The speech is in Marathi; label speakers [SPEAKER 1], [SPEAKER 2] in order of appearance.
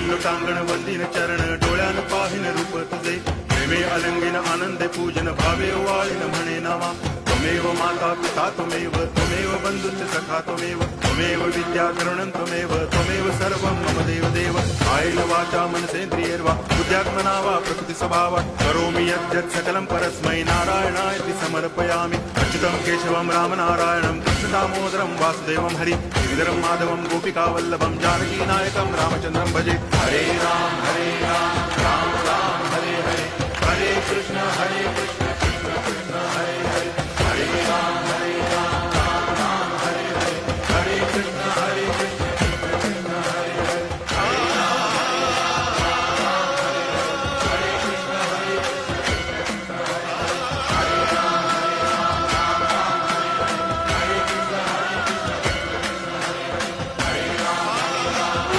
[SPEAKER 1] लोटांगण वंदिन चरण डोळ्यान पाहिन रूप तुझे प्रेमे अलंगिन आनंदे पूजन भावे वाळीन म्हणे नावा त्वमेव माता पिता त्वमेव बंधुश्च सखा त्वमेव विद्या करुणं त्वमेव सर्वं मम देव कायेन वाचा मनसेन्द्रियैर्वा बुद्ध्यात्मना वा प्रकृति स्वभावात् करोमि यद्यत् सकलं परस्मै नारायणायति समर्पयामि अच्युतं केशवं रामनारायणं कृष्णदामोदरं वासुदेवं हरि गिरिधरं माधवं गोपिकावल्लभं जानकीनायकं रामचन्द्रं भजे हरे राम